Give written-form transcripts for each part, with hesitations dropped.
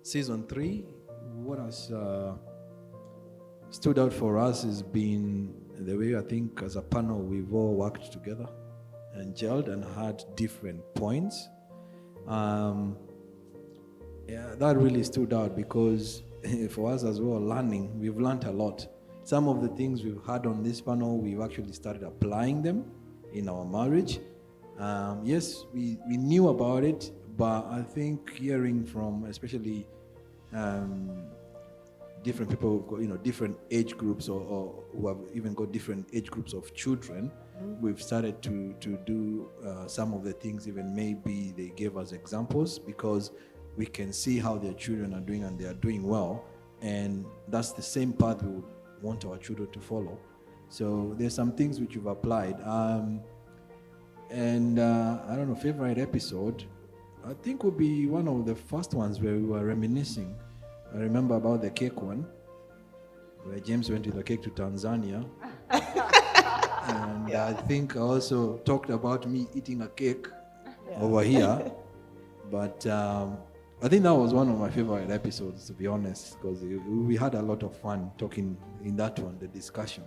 season 3, what has stood out for us has been the way I think as a panel we've all worked together and gelled and had different points. That really stood out because for us as well, we've learned a lot. Some of the things we've had on this panel, we've actually started applying them in our marriage. Yes, we knew about it, but I think hearing from especially different people, different age groups or who have even got different age groups of children, we've started to do some of the things, even maybe they gave us examples because we can see how their children are doing and they are doing well. And that's the same path we would want our children to follow. So there's some things which you've applied. I don't know, favorite episode, I think would be one of the first ones where we were reminiscing. I remember about the cake one, where James went with the cake to Tanzania. And I think I also talked about me eating a cake over here. But I think that was one of my favorite episodes, to be honest, because we had a lot of fun talking in that one, the discussion.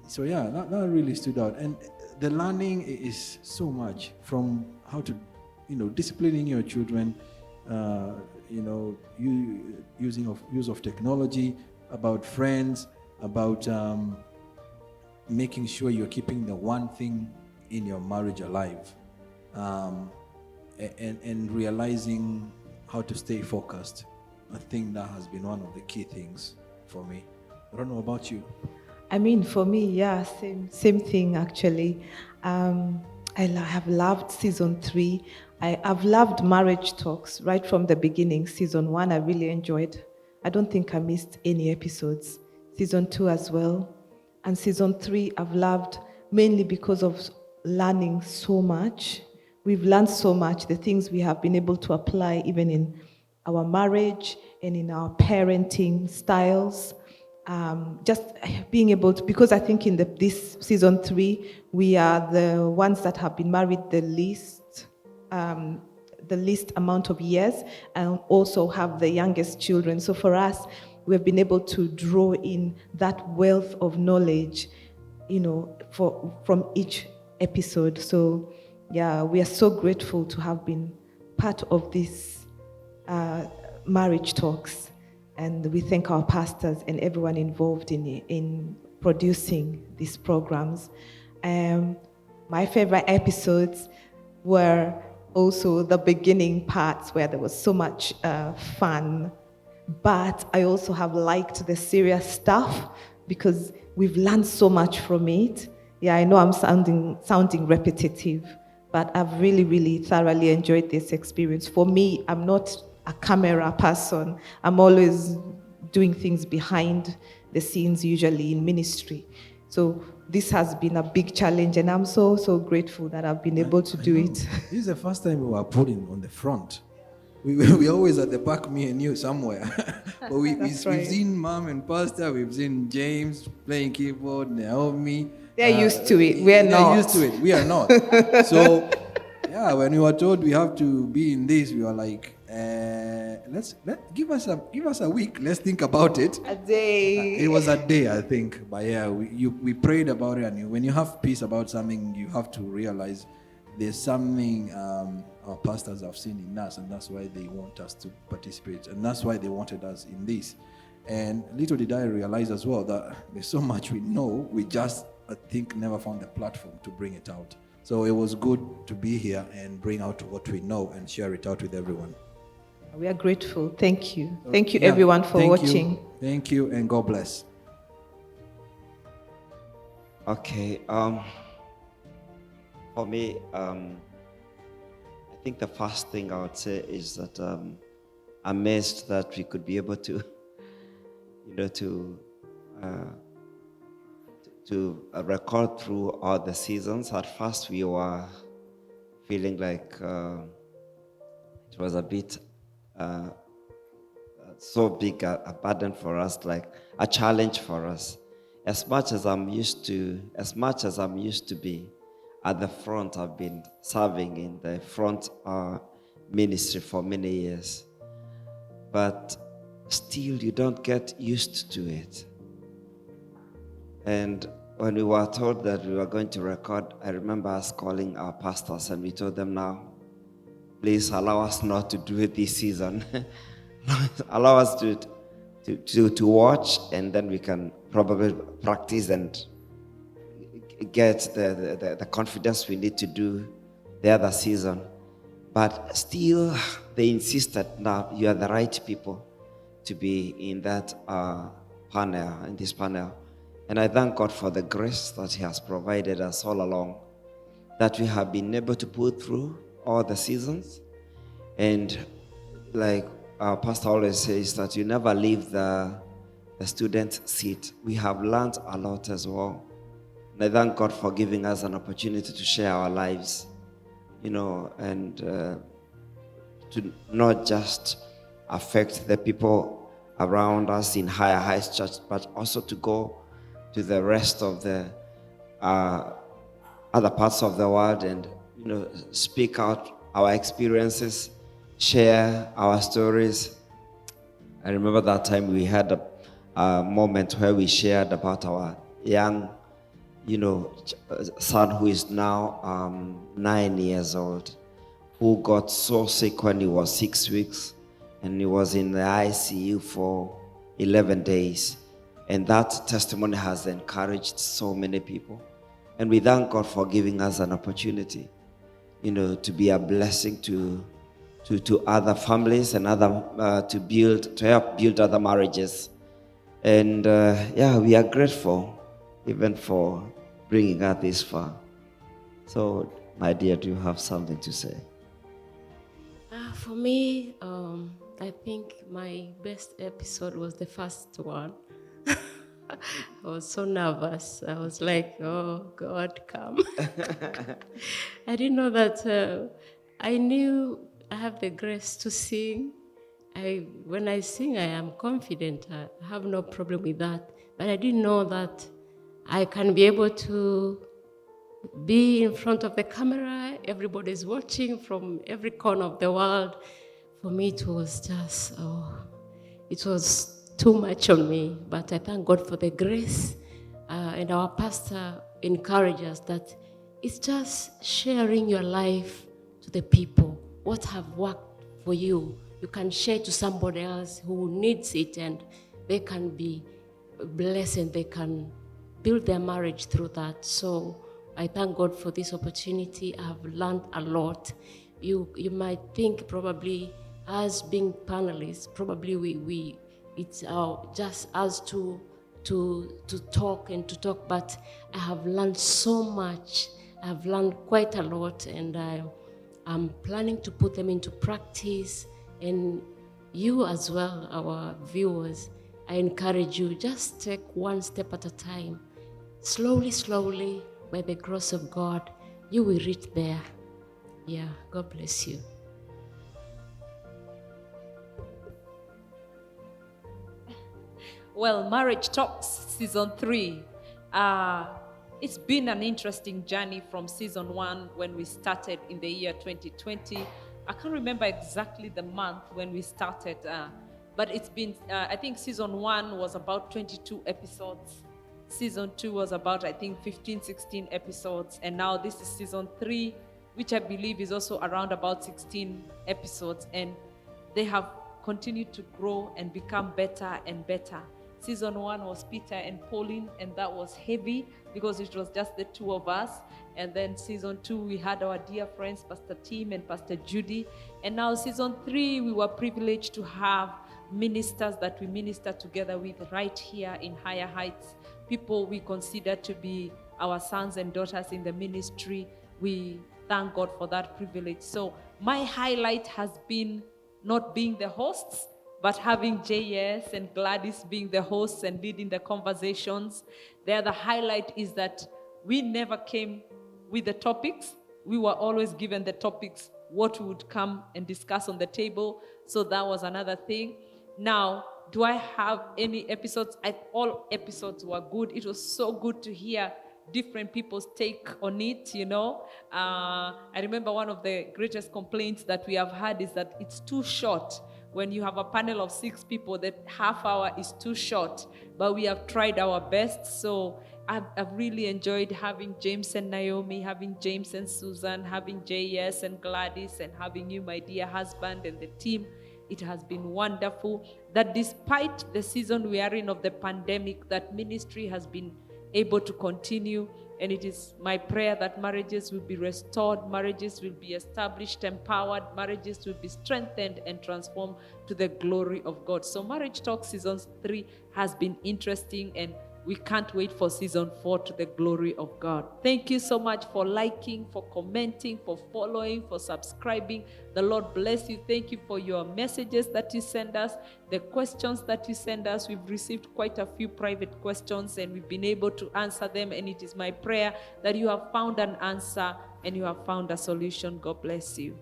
So yeah, that really stood out. And the learning is so much from how to, disciplining your children, use of technology, about friends, about making sure you're keeping the one thing in your marriage alive, and realizing how to stay focused. I think that has been one of the key things for me. I don't know about you. I mean, for me, yeah, same thing actually. I have loved season 3. I've loved marriage talks right from the beginning. Season 1, I really enjoyed. I don't think I missed any episodes. Season 2 as well. And season 3, I've loved mainly because of learning so much. We've learned so much, the things we have been able to apply even in our marriage and in our parenting styles. Just being able to, because I think in this season 3, we are the ones that have been married the least amount of years and also have the youngest children. So for us, we've been able to draw in that wealth of knowledge, from each episode. So yeah, we are so grateful to have been part of this marriage talks. And we thank our pastors and everyone involved in producing these programs. My favorite episodes were also the beginning parts where there was so much fun. But I also have liked the serious stuff because we've learned so much from it. Yeah, I know I'm sounding repetitive, but I've really, really thoroughly enjoyed this experience. For me, I'm not a camera person. I'm always doing things behind the scenes, usually in ministry. So this has been a big challenge, and I'm so grateful that I've been able to do it. This is the first time we were putting on the front. We always at the back, me and you somewhere. But we've seen Mom and Pastor, we've seen James playing keyboard, Naomi. They're used to it. We're not. They're used to it. We are not. So, yeah, when we were told we have to be in this, we were like, give us a week. Let's think about it. A day. It was a day, I think. But yeah, we prayed about it, and when you have peace about something, you have to realize there's something our pastors have seen in us, and that's why they want us to participate, and that's why they wanted us in this. And little did I realize as well that there's so much we know, we just, I think, never found the platform to bring it out. So it was good to be here and bring out what we know and share it out with everyone. We are grateful. Thank you. Thank you, everyone, for watching. Thank you, and God bless. Okay. For me, I think the first thing I would say is that I'm amazed that we could be able to, to record through all the seasons. At first, we were feeling like it was a bit so big a burden for us, like a challenge for us. As much as I'm used to be at the front, I've been serving in the front ministry for many years. But still, you don't get used to it. And when we were told that we were going to record, I remember us calling our pastors and we told them, now, please allow us not to do it this season. Allow us to watch, and then we can probably practice and get the confidence we need to do the other season. But still, they insisted, now you are the right people to be in that panel, in this panel. And I thank God for the grace that He has provided us all along, that we have been able to put through all the seasons. And like our pastor always says, that you never leave the student seat. We have learned a lot as well. And I thank God for giving us an opportunity to share our lives, and to not just affect the people around us in Higher Heights Church, but also to go to the rest of the other parts of the world and, speak out our experiences, share our stories. I remember that time we had a moment where we shared about our young, son who is now 9 years old, who got so sick when he was 6 weeks, and he was in the ICU for 11 days. And that testimony has encouraged so many people. And we thank God for giving us an opportunity, to be a blessing to other families and to help build other marriages. And we are grateful even for bringing us this far. So, my dear, do you have something to say? For me, I think my best episode was the first one. I was so nervous. I was like, oh, God, come. I didn't know that. I knew I have the grace to sing. When I sing, I am confident. I have no problem with that. But I didn't know that I can be able to be in front of the camera. Everybody's watching from every corner of the world. For me, it was just, it was too much on me. But I thank God for the grace. And our pastor encouraged us that it's just sharing your life to the people. What have worked for you, you can share to somebody else who needs it, and they can be blessed and they can build their marriage through that. So I thank God for this opportunity. I have learned a lot. You might think probably us being panelists, probably it's just us to talk, but I have learned so much. I have learned quite a lot, and I'm planning to put them into practice. And you as well, our viewers, I encourage you, just take one step at a time. Slowly, by the grace of God, you will reach there. Yeah, God bless you. Well, Marriage Talks Season 3. It's been an interesting journey from Season 1 when we started in the year 2020. I can't remember exactly the month when we started, but it's been, I think Season 1 was about 22 episodes. Season 2 was about, I think, 15, 16 episodes. And now this is Season 3, which I believe is also around about 16 episodes. And they have continued to grow and become better and better. Season 1 was Peter and Pauline, and that was heavy because it was just the two of us. And then Season 2, we had our dear friends, Pastor Tim and Pastor Judy. And now Season 3, we were privileged to have ministers that we minister together with right here in Higher Heights. People we consider to be our sons and daughters in the ministry. We thank God for that privilege. So my highlight has been not being the hosts, but having JS and Gladys being the hosts and leading the conversations. The other highlight is that we never came with the topics. We were always given the topics, what we would come and discuss on the table. So that was another thing. Now, do I have any episodes? All episodes were good. It was so good to hear different people's take on it, you know. I remember one of the greatest complaints that we have had is that it's too short. When you have a panel of 6 people, that half hour is too short. But we have tried our best. So I've really enjoyed having James and Naomi, having James and Susan, having JS and Gladys, and having you, my dear husband, and the team. It has been wonderful that despite the season we are in of the pandemic, that ministry has been able to continue. And it is my prayer that marriages will be restored, marriages will be established, empowered, marriages will be strengthened and transformed to the glory of God. So Marriage Talk Season 3 has been interesting, and we can't wait for Season 4 to the glory of God. Thank you so much for liking, for commenting, for following, for subscribing. The Lord bless you. Thank you for your messages that you send us, the questions that you send us. We've received quite a few private questions, and we've been able to answer them. And it is my prayer that you have found an answer and you have found a solution. God bless you.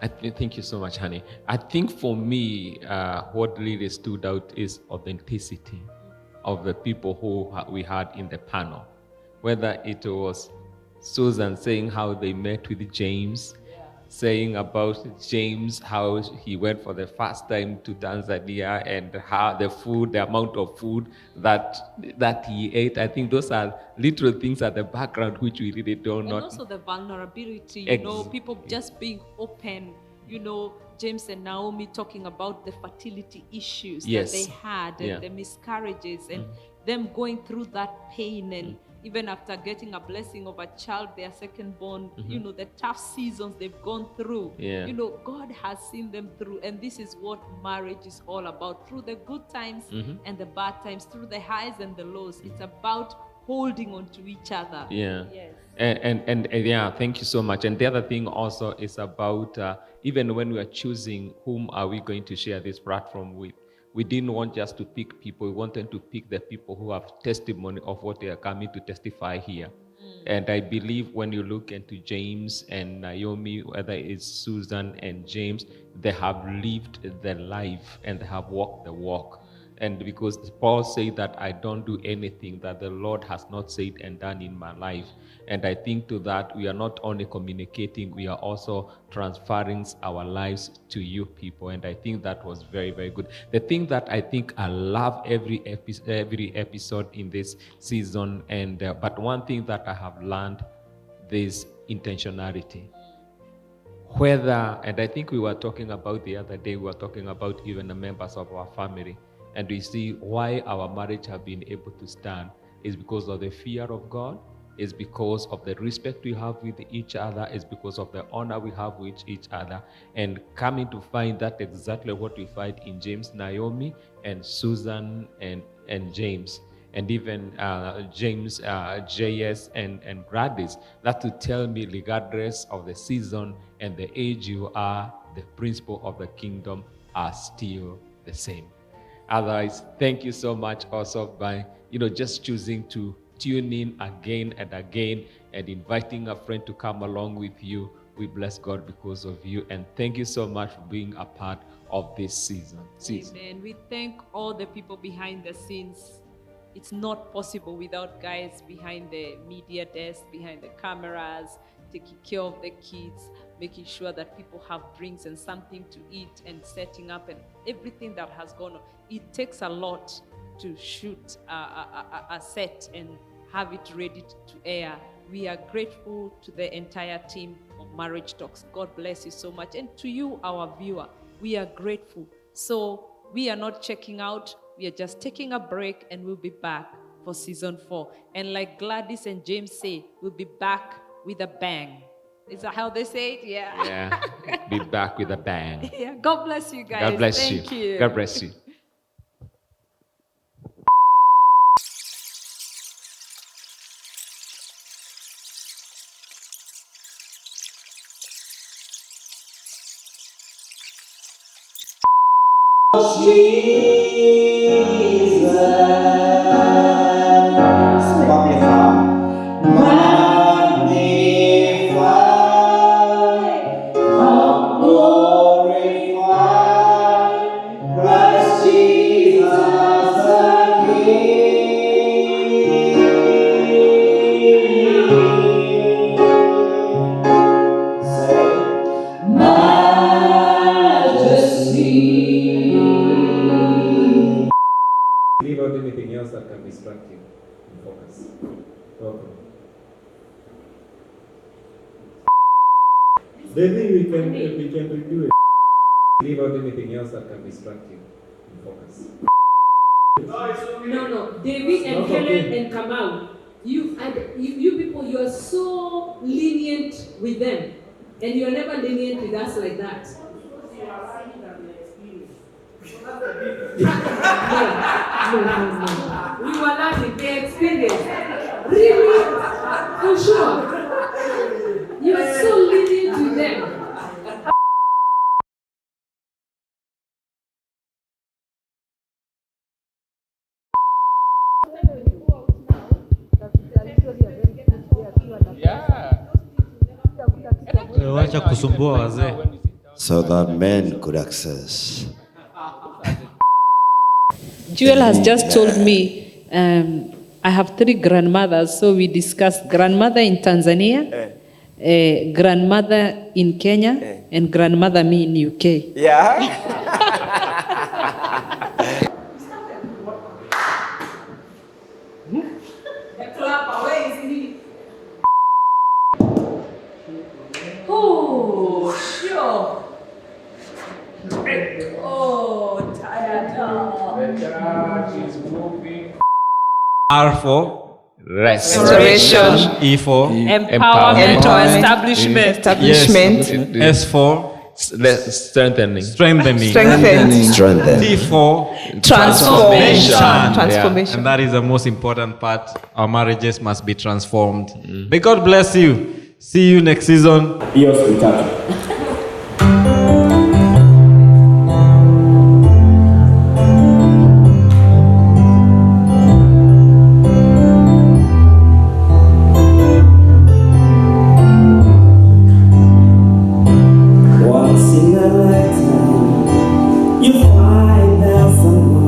Thank you so much, honey. I think for me, what really stood out is authenticity of the people who we had in the panel. Whether it was Susan saying how they met with James, saying about James, how he went for the first time to Tanzania, and how the food, the amount of food that he ate. I think those are little things at the background which we really don't know. And also the vulnerability, you know, people just being open, you know, James and Naomi talking about the fertility issues that they had, and the miscarriages, and them going through that pain, and even after getting a blessing of a child, their second born, you know, the tough seasons they've gone through, you know, God has seen them through. And this is what marriage is all about. Through the good times and the bad times, through the highs and the lows, it's about holding on to each other. Yeah. Yes. And yeah, thank you so much. And the other thing also is about even when we are choosing whom are we going to share this platform with, we didn't want just to pick people. We wanted to pick the people who have testimony of what they are coming to testify here. And I believe when you look into James and Naomi, whether it's Susan and James, they have lived the life and they have walked the walk. And because Paul said that I don't do anything that the Lord has not said and done in my life. And I think to that, we are not only communicating, we are also transferring our lives to you people. And I think that was very, very good. The thing that I think I love every episode in this season, and but one thing that I have learned is intentionality. Whether, and I think we were talking about the other day, we were talking about even the members of our family. And we see why our marriage have been able to stand is because of the fear of God, is because of the respect we have with each other, is because of the honor we have with each other. And coming to find that exactly what we find in James, Naomi, and Susan and James, and even James, JS, and Gladys, that to tell me, regardless of the season and the age you are, the principle of the kingdom are still the same. Otherwise, thank you so much also by, just choosing to tune in again and again and inviting a friend to come along with you. We bless God because of you. And thank you so much for being a part of this season. Amen. We thank all the people behind the scenes. It's not possible without guys behind the media desk, behind the cameras, taking care of the kids, making sure that people have drinks and something to eat, and setting up and everything that has gone on. It takes a lot to shoot a set and have it ready to air. We are grateful to the entire team of Marriage Talks. God bless you so much. And to you, our viewer, we are grateful. So we are not checking out. We are just taking a break, and we'll be back for season 4. And like Gladys and James say, we'll be back with a bang. Is that how they say it? Yeah. Yeah. Be back with a bang. Yeah. God bless you guys. God bless Thank you. God bless you. Jesus the King. The thing we can review it. Leave out anything else that can distract you and focus. No. David and Helen and Kamau, you people, you are so lenient with them, and you are never lenient with us like that. No. We were learning the experience. Really? For sure. You are so lenient with them. Wacha kusumbua wazee. So that men could access. Jewel has just told me I have 3 grandmothers, so we discussed grandmother in Tanzania, grandmother in Kenya, and grandmother me in UK. Yeah. Oh, sure. Oh, tired. The church is moving. R for Restoration. E for Empowerment or establishment. Establishment. S for Strengthening. strengthening. Strengthen. T for Transformation. Yeah. Transformation. and that is the most important part. Our marriages must be transformed. May God bless you. See you next season. Hiyo siku tatu. Once in a lifetime, you find out someone